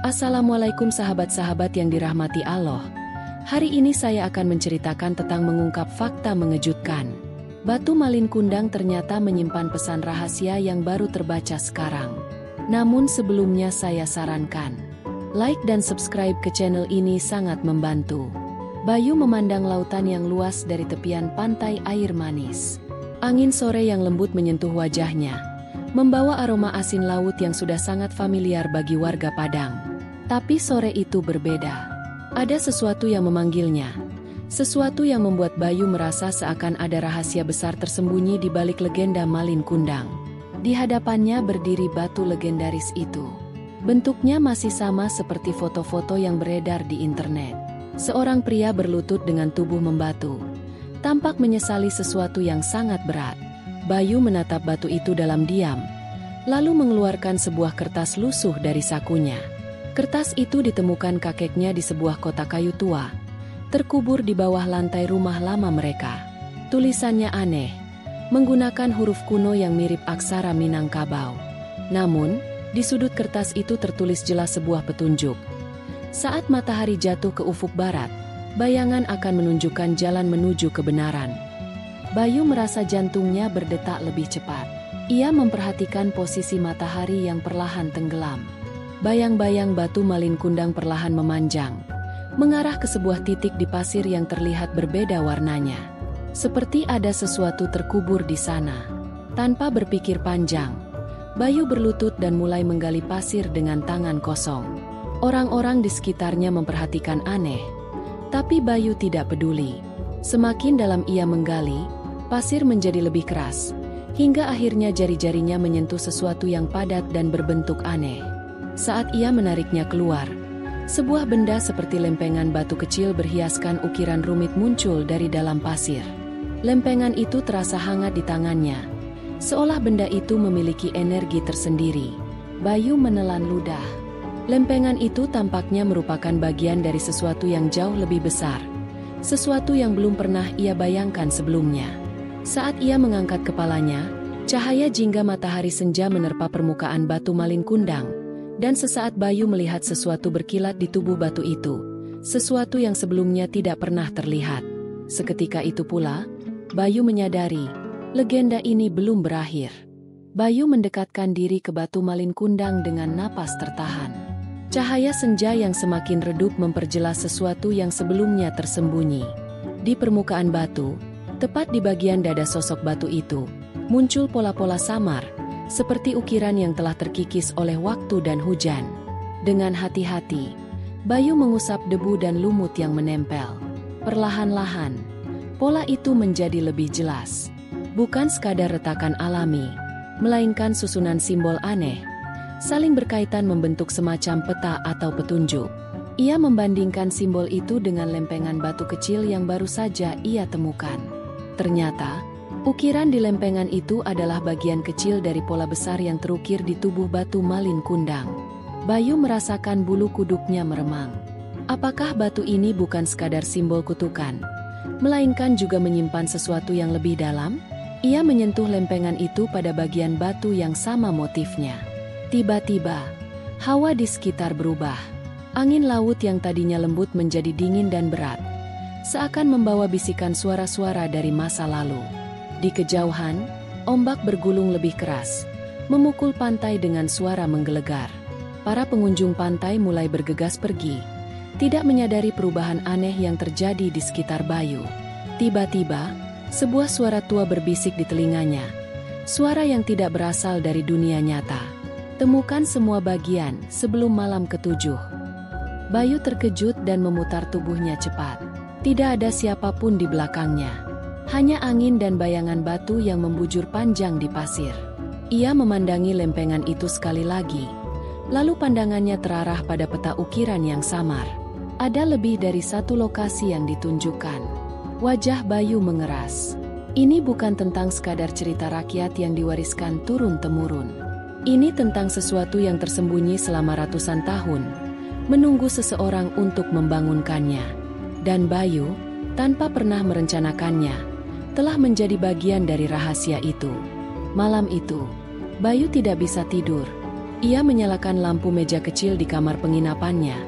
Assalamualaikum sahabat-sahabat yang dirahmati Allah. Hari ini saya akan menceritakan tentang mengungkap fakta mengejutkan. Batu Malin Kundang ternyata menyimpan pesan rahasia yang baru terbaca sekarang. Namun sebelumnya saya sarankan, like dan subscribe ke channel ini sangat membantu. Bayu memandang lautan yang luas dari tepian pantai air manis. Angin sore yang lembut menyentuh wajahnya, membawa aroma asin laut yang sudah sangat familiar bagi warga Padang. Tapi sore itu berbeda. Ada sesuatu yang memanggilnya. Sesuatu yang membuat Bayu merasa seakan ada rahasia besar tersembunyi di balik legenda Malin Kundang. Di hadapannya berdiri batu legendaris itu. Bentuknya masih sama seperti foto-foto yang beredar di internet. Seorang pria berlutut dengan tubuh membatu. Tampak menyesali sesuatu yang sangat berat. Bayu menatap batu itu dalam diam, lalu mengeluarkan sebuah kertas lusuh dari sakunya. Kertas itu ditemukan kakeknya di sebuah kotak kayu tua, terkubur di bawah lantai rumah lama mereka. Tulisannya aneh, menggunakan huruf kuno yang mirip aksara Minangkabau. Namun, di sudut kertas itu tertulis jelas sebuah petunjuk. Saat matahari jatuh ke ufuk barat, bayangan akan menunjukkan jalan menuju kebenaran. Bayu merasa jantungnya berdetak lebih cepat. Ia memperhatikan posisi matahari yang perlahan tenggelam. Bayang-bayang batu Malin Kundang perlahan memanjang, mengarah ke sebuah titik di pasir yang terlihat berbeda warnanya. Seperti ada sesuatu terkubur di sana. Tanpa berpikir panjang, Bayu berlutut dan mulai menggali pasir dengan tangan kosong. Orang-orang di sekitarnya memperhatikan aneh, tapi Bayu tidak peduli. Semakin dalam ia menggali, pasir menjadi lebih keras, hingga akhirnya jari-jarinya menyentuh sesuatu yang padat dan berbentuk aneh. Saat ia menariknya keluar, sebuah benda seperti lempengan batu kecil berhiaskan ukiran rumit muncul dari dalam pasir. Lempengan itu terasa hangat di tangannya, seolah benda itu memiliki energi tersendiri. Bayu menelan ludah. Lempengan itu tampaknya merupakan bagian dari sesuatu yang jauh lebih besar, sesuatu yang belum pernah ia bayangkan sebelumnya. Saat ia mengangkat kepalanya, cahaya jingga matahari senja menerpa permukaan batu Malin Kundang. Dan sesaat Bayu melihat sesuatu berkilat di tubuh batu itu, sesuatu yang sebelumnya tidak pernah terlihat. Seketika itu pula, Bayu menyadari, legenda ini belum berakhir. Bayu mendekatkan diri ke batu Malin Kundang dengan napas tertahan. Cahaya senja yang semakin redup memperjelas sesuatu yang sebelumnya tersembunyi. Di permukaan batu, tepat di bagian dada sosok batu itu, muncul pola-pola samar, seperti ukiran yang telah terkikis oleh waktu dan hujan. Dengan hati-hati, Bayu mengusap debu dan lumut yang menempel. Perlahan-lahan, pola itu menjadi lebih jelas. Bukan sekadar retakan alami, melainkan susunan simbol aneh, saling berkaitan membentuk semacam peta atau petunjuk. Ia membandingkan simbol itu dengan lempengan batu kecil yang baru saja ia temukan. Ternyata, ukiran di lempengan itu adalah bagian kecil dari pola besar yang terukir di tubuh batu Malin Kundang. Bayu merasakan bulu kuduknya meremang. Apakah batu ini bukan sekadar simbol kutukan, melainkan juga menyimpan sesuatu yang lebih dalam? Ia menyentuh lempengan itu pada bagian batu yang sama motifnya. Tiba-tiba, hawa di sekitar berubah. Angin laut yang tadinya lembut menjadi dingin dan berat, seakan membawa bisikan suara-suara dari masa lalu. Di kejauhan, ombak bergulung lebih keras, memukul pantai dengan suara menggelegar. Para pengunjung pantai mulai bergegas pergi, tidak menyadari perubahan aneh yang terjadi di sekitar Bayu. Tiba-tiba, sebuah suara tua berbisik di telinganya. Suara yang tidak berasal dari dunia nyata. Temukan semua bagian sebelum malam ketujuh. Bayu terkejut dan memutar tubuhnya cepat. Tidak ada siapapun di belakangnya. Hanya angin dan bayangan batu yang membujur panjang di pasir. Ia memandangi lempengan itu sekali lagi. Lalu pandangannya terarah pada peta ukiran yang samar. Ada lebih dari satu lokasi yang ditunjukkan. Wajah Bayu mengeras. Ini bukan tentang sekadar cerita rakyat yang diwariskan turun-temurun. Ini tentang sesuatu yang tersembunyi selama ratusan tahun, menunggu seseorang untuk membangunkannya. Dan Bayu, tanpa pernah merencanakannya, telah menjadi bagian dari rahasia itu. Malam itu, Bayu tidak bisa tidur. Ia menyalakan lampu meja kecil di kamar penginapannya,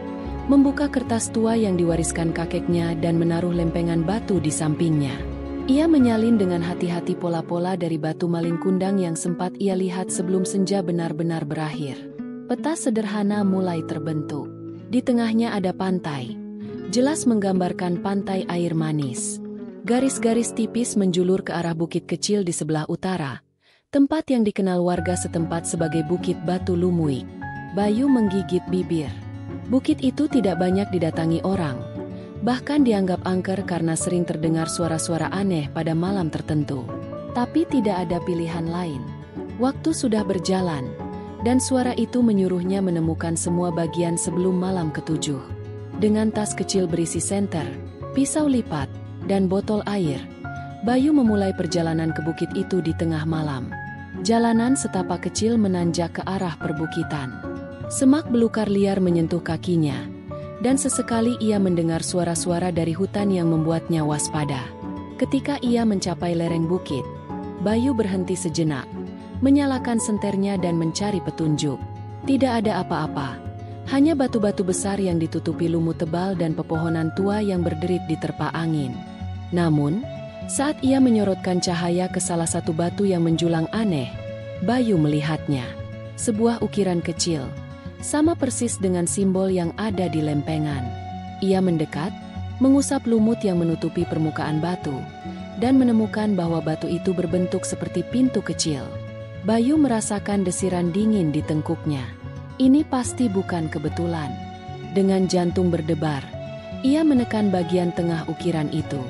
membuka kertas tua yang diwariskan kakeknya dan menaruh lempengan batu di sampingnya. Ia menyalin dengan hati-hati pola-pola dari batu malin kundang yang sempat ia lihat sebelum senja benar-benar berakhir. Peta sederhana mulai terbentuk. Di tengahnya ada pantai, jelas menggambarkan pantai air manis. Garis-garis tipis menjulur ke arah bukit kecil di sebelah utara, tempat yang dikenal warga setempat sebagai Bukit Batu Lumuik. Bayu menggigit bibir. Bukit itu tidak banyak didatangi orang. Bahkan dianggap angker karena sering terdengar suara-suara aneh pada malam tertentu. Tapi tidak ada pilihan lain. Waktu sudah berjalan, dan suara itu menyuruhnya menemukan semua bagian sebelum malam ketujuh. Dengan tas kecil berisi senter, pisau lipat, dan botol air, Bayu memulai perjalanan ke bukit itu di tengah malam. Jalanan setapak kecil menanjak ke arah perbukitan. Semak belukar liar menyentuh kakinya. Dan sesekali ia mendengar suara-suara dari hutan yang membuatnya waspada. Ketika ia mencapai lereng bukit, Bayu berhenti sejenak, menyalakan senternya dan mencari petunjuk. Tidak ada apa-apa, hanya batu-batu besar yang ditutupi lumut tebal dan pepohonan tua yang berderit diterpa angin. Namun, saat ia menyorotkan cahaya ke salah satu batu yang menjulang aneh, Bayu melihatnya. Sebuah ukiran kecil, sama persis dengan simbol yang ada di lempengan. Ia mendekat, mengusap lumut yang menutupi permukaan batu, dan menemukan bahwa batu itu berbentuk seperti pintu kecil. Bayu merasakan desiran dingin di tengkuknya. Ini pasti bukan kebetulan. Dengan jantung berdebar, ia menekan bagian tengah ukiran itu.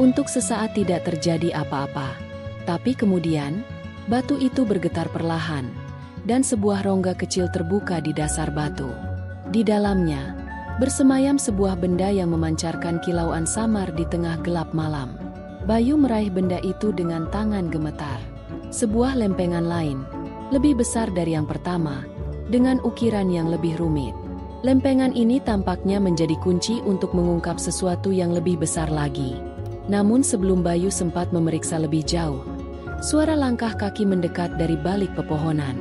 Untuk sesaat tidak terjadi apa-apa. Tapi kemudian, batu itu bergetar perlahan, dan sebuah rongga kecil terbuka di dasar batu. Di dalamnya, bersemayam sebuah benda yang memancarkan kilauan samar di tengah gelap malam. Bayu meraih benda itu dengan tangan gemetar. Sebuah lempengan lain, lebih besar dari yang pertama, dengan ukiran yang lebih rumit. Lempengan ini tampaknya menjadi kunci untuk mengungkap sesuatu yang lebih besar lagi. Namun sebelum Bayu sempat memeriksa lebih jauh, suara langkah kaki mendekat dari balik pepohonan.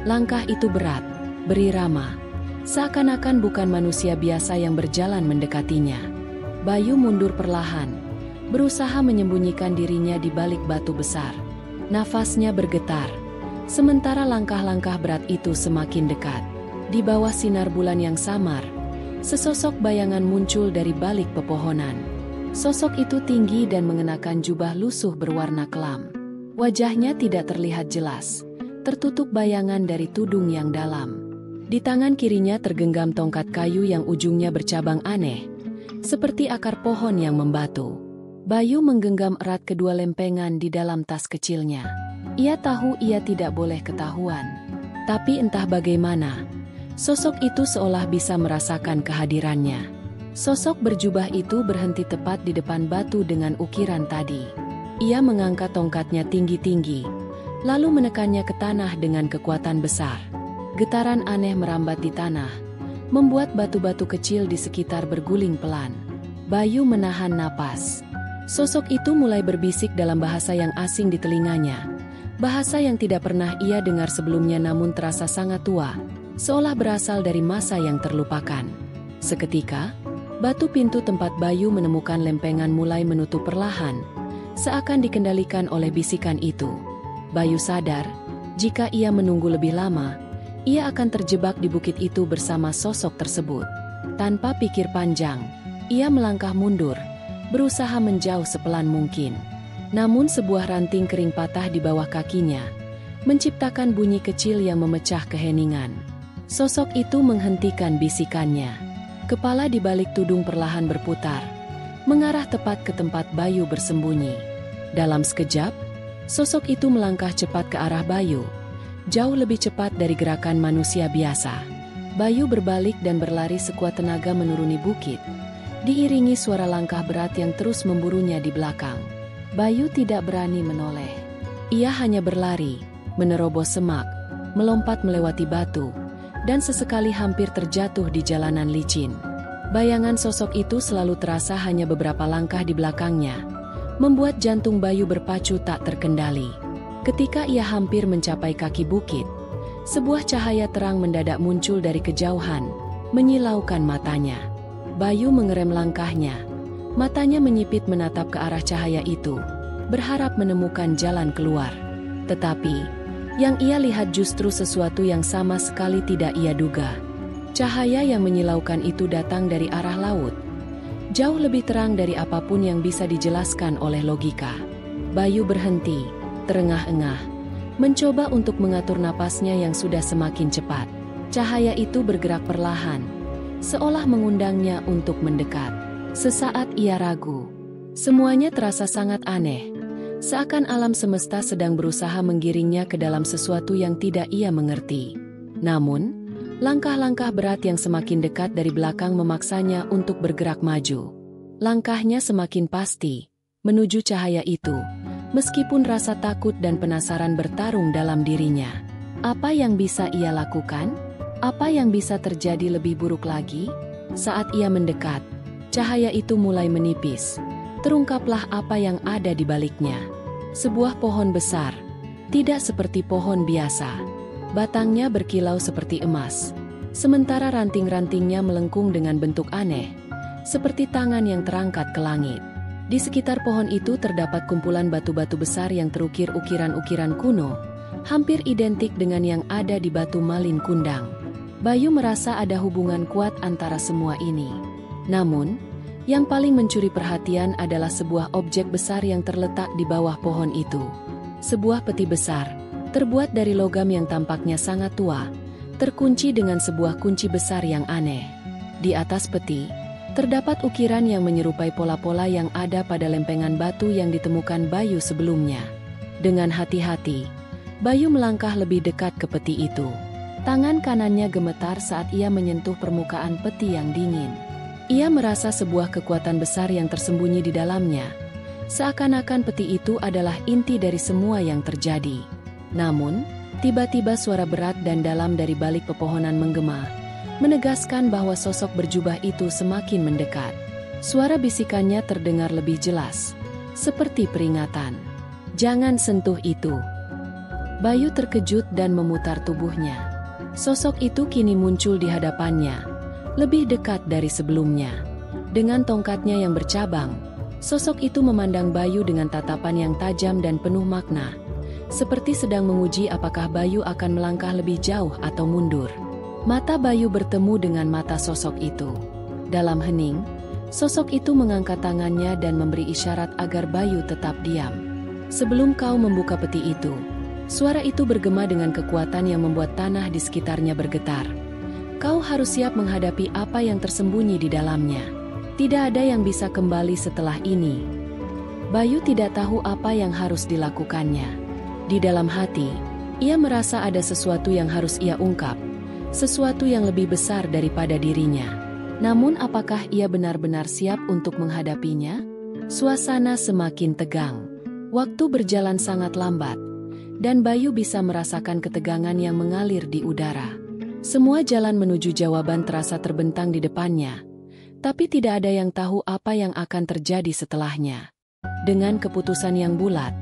Langkah itu berat, berirama, seakan-akan bukan manusia biasa yang berjalan mendekatinya. Bayu mundur perlahan, berusaha menyembunyikan dirinya di balik batu besar. Nafasnya bergetar, sementara langkah-langkah berat itu semakin dekat. Di bawah sinar bulan yang samar, sesosok bayangan muncul dari balik pepohonan. Sosok itu tinggi dan mengenakan jubah lusuh berwarna kelam. Wajahnya tidak terlihat jelas, tertutup bayangan dari tudung yang dalam. Di tangan kirinya tergenggam tongkat kayu yang ujungnya bercabang aneh, seperti akar pohon yang membatu. Bayu menggenggam erat kedua lempengan di dalam tas kecilnya. Ia tahu ia tidak boleh ketahuan. Tapi entah bagaimana, sosok itu seolah bisa merasakan kehadirannya. Sosok berjubah itu berhenti tepat di depan batu dengan ukiran tadi. Ia mengangkat tongkatnya tinggi-tinggi, lalu menekannya ke tanah dengan kekuatan besar. Getaran aneh merambat di tanah, membuat batu-batu kecil di sekitar berguling pelan. Bayu menahan napas. Sosok itu mulai berbisik dalam bahasa yang asing di telinganya. Bahasa yang tidak pernah ia dengar sebelumnya namun terasa sangat tua, seolah berasal dari masa yang terlupakan. Seketika, batu pintu tempat Bayu menemukan lempengan mulai menutup perlahan, seakan dikendalikan oleh bisikan itu. Bayu sadar, jika ia menunggu lebih lama, ia akan terjebak di bukit itu bersama sosok tersebut. Tanpa pikir panjang, ia melangkah mundur, berusaha menjauh sepelan mungkin. Namun sebuah ranting kering patah di bawah kakinya, menciptakan bunyi kecil yang memecah keheningan. Sosok itu menghentikan bisikannya. Kepala di balik tudung perlahan berputar, mengarah tepat ke tempat Bayu bersembunyi. Dalam sekejap, sosok itu melangkah cepat ke arah Bayu, jauh lebih cepat dari gerakan manusia biasa. Bayu berbalik dan berlari sekuat tenaga menuruni bukit, diiringi suara langkah berat yang terus memburunya di belakang. Bayu tidak berani menoleh. Ia hanya berlari, menerobos semak, melompat melewati batu, dan sesekali hampir terjatuh di jalanan licin. Bayangan sosok itu selalu terasa hanya beberapa langkah di belakangnya, membuat jantung Bayu berpacu tak terkendali. Ketika ia hampir mencapai kaki bukit, Sebuah cahaya terang mendadak muncul dari kejauhan, menyilaukan matanya. Bayu mengerem langkahnya. Matanya menyipit menatap ke arah cahaya itu, berharap menemukan jalan keluar. Tetapi, yang ia lihat justru sesuatu yang sama sekali tidak ia duga. Cahaya yang menyilaukan itu datang dari arah laut. Jauh lebih terang dari apapun yang bisa dijelaskan oleh logika. Bayu berhenti, terengah-engah, mencoba untuk mengatur napasnya yang sudah semakin cepat. Cahaya itu bergerak perlahan, seolah mengundangnya untuk mendekat. Sesaat ia ragu. Semuanya terasa sangat aneh. Seakan alam semesta sedang berusaha menggiringnya ke dalam sesuatu yang tidak ia mengerti. Namun, langkah-langkah berat yang semakin dekat dari belakang memaksanya untuk bergerak maju. Langkahnya semakin pasti, menuju cahaya itu, meskipun rasa takut dan penasaran bertarung dalam dirinya. Apa yang bisa ia lakukan? Apa yang bisa terjadi lebih buruk lagi? Saat ia mendekat, cahaya itu mulai menipis. Terungkaplah apa yang ada di baliknya. Sebuah pohon besar, tidak seperti pohon biasa. Batangnya berkilau seperti emas. Sementara ranting-rantingnya melengkung dengan bentuk aneh, seperti tangan yang terangkat ke langit. Di sekitar pohon itu terdapat kumpulan batu-batu besar yang terukir ukiran-ukiran kuno, hampir identik dengan yang ada di Batu Malin Kundang. Bayu merasa ada hubungan kuat antara semua ini. Namun, yang paling mencuri perhatian adalah sebuah objek besar yang terletak di bawah pohon itu. Sebuah peti besar, terbuat dari logam yang tampaknya sangat tua, terkunci dengan sebuah kunci besar yang aneh. Di atas peti, terdapat ukiran yang menyerupai pola-pola yang ada pada lempengan batu yang ditemukan Bayu sebelumnya. Dengan hati-hati, Bayu melangkah lebih dekat ke peti itu. Tangan kanannya gemetar saat ia menyentuh permukaan peti yang dingin. Ia merasa sebuah kekuatan besar yang tersembunyi di dalamnya. Seakan-akan peti itu adalah inti dari semua yang terjadi. Namun, tiba-tiba suara berat dan dalam dari balik pepohonan menggema, menegaskan bahwa sosok berjubah itu semakin mendekat. Suara bisikannya terdengar lebih jelas, seperti peringatan. "Jangan sentuh itu." Bayu terkejut dan memutar tubuhnya. Sosok itu kini muncul di hadapannya, lebih dekat dari sebelumnya. Dengan tongkatnya yang bercabang, sosok itu memandang Bayu dengan tatapan yang tajam dan penuh makna, seperti sedang menguji apakah Bayu akan melangkah lebih jauh atau mundur. Mata Bayu bertemu dengan mata sosok itu. Dalam hening, sosok itu mengangkat tangannya dan memberi isyarat agar Bayu tetap diam. "Sebelum kau membuka peti itu," suara itu bergema dengan kekuatan yang membuat tanah di sekitarnya bergetar. "Kau harus siap menghadapi apa yang tersembunyi di dalamnya. Tidak ada yang bisa kembali setelah ini." Bayu tidak tahu apa yang harus dilakukannya. Di dalam hati, ia merasa ada sesuatu yang harus ia ungkap, sesuatu yang lebih besar daripada dirinya. Namun apakah ia benar-benar siap untuk menghadapinya? Suasana semakin tegang. Waktu berjalan sangat lambat, dan Bayu bisa merasakan ketegangan yang mengalir di udara. Semua jalan menuju jawaban terasa terbentang di depannya, tapi tidak ada yang tahu apa yang akan terjadi setelahnya. Dengan keputusan yang bulat,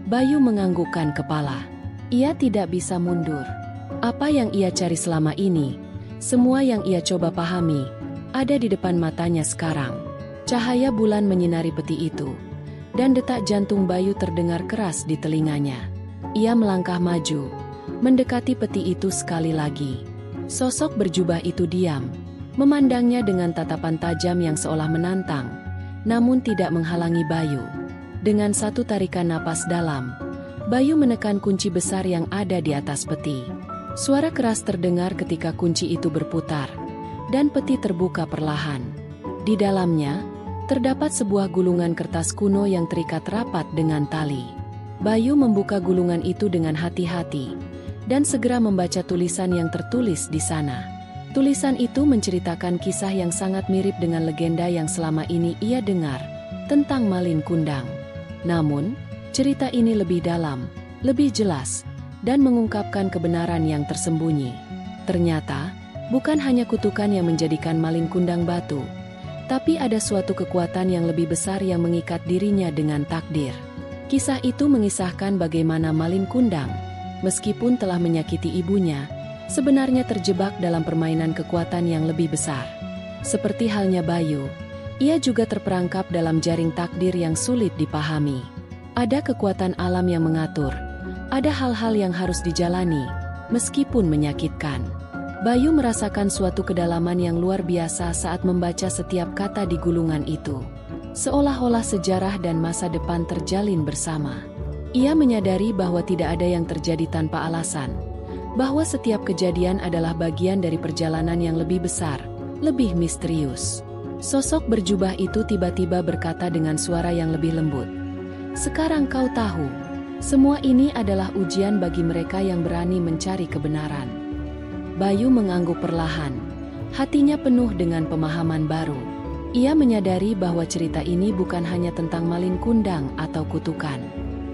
Bayu menganggukkan kepala. Ia tidak bisa mundur. Apa yang ia cari selama ini, semua yang ia coba pahami, ada di depan matanya sekarang. Cahaya bulan menyinari peti itu, dan detak jantung Bayu terdengar keras di telinganya. Ia melangkah maju, mendekati peti itu sekali lagi. Sosok berjubah itu diam, memandangnya dengan tatapan tajam yang seolah menantang, namun tidak menghalangi Bayu. Dengan satu tarikan napas dalam, Bayu menekan kunci besar yang ada di atas peti. Suara keras terdengar ketika kunci itu berputar, dan peti terbuka perlahan. Di dalamnya, terdapat sebuah gulungan kertas kuno yang terikat rapat dengan tali. Bayu membuka gulungan itu dengan hati-hati, dan segera membaca tulisan yang tertulis di sana. Tulisan itu menceritakan kisah yang sangat mirip dengan legenda yang selama ini ia dengar, tentang Malin Kundang. Namun, cerita ini lebih dalam, lebih jelas, dan mengungkapkan kebenaran yang tersembunyi. Ternyata, bukan hanya kutukan yang menjadikan Malin Kundang batu, tapi ada suatu kekuatan yang lebih besar yang mengikat dirinya dengan takdir. Kisah itu mengisahkan bagaimana Malin Kundang, meskipun telah menyakiti ibunya, sebenarnya terjebak dalam permainan kekuatan yang lebih besar. Seperti halnya Bayu, ia juga terperangkap dalam jaring takdir yang sulit dipahami. Ada kekuatan alam yang mengatur, ada hal-hal yang harus dijalani, meskipun menyakitkan. Bayu merasakan suatu kedalaman yang luar biasa saat membaca setiap kata di gulungan itu. Seolah-olah sejarah dan masa depan terjalin bersama. Ia menyadari bahwa tidak ada yang terjadi tanpa alasan, bahwa setiap kejadian adalah bagian dari perjalanan yang lebih besar, lebih misterius. Sosok berjubah itu tiba-tiba berkata dengan suara yang lebih lembut, "Sekarang kau tahu, semua ini adalah ujian bagi mereka yang berani mencari kebenaran." Bayu mengangguk perlahan, hatinya penuh dengan pemahaman baru. Ia menyadari bahwa cerita ini bukan hanya tentang malin kundang atau kutukan.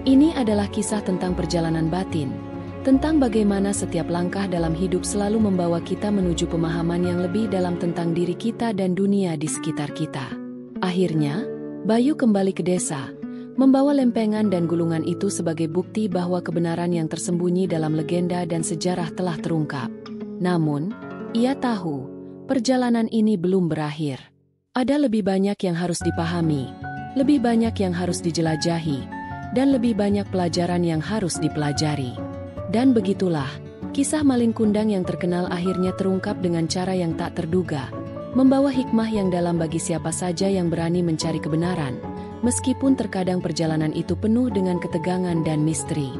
Ini adalah kisah tentang perjalanan batin, tentang bagaimana setiap langkah dalam hidup selalu membawa kita menuju pemahaman yang lebih dalam tentang diri kita dan dunia di sekitar kita. Akhirnya, Bayu kembali ke desa, membawa lempengan dan gulungan itu sebagai bukti bahwa kebenaran yang tersembunyi dalam legenda dan sejarah telah terungkap. Namun, ia tahu, perjalanan ini belum berakhir. Ada lebih banyak yang harus dipahami, lebih banyak yang harus dijelajahi, dan lebih banyak pelajaran yang harus dipelajari. Dan begitulah, kisah malin kundang yang terkenal akhirnya terungkap dengan cara yang tak terduga, membawa hikmah yang dalam bagi siapa saja yang berani mencari kebenaran, meskipun terkadang perjalanan itu penuh dengan ketegangan dan misteri.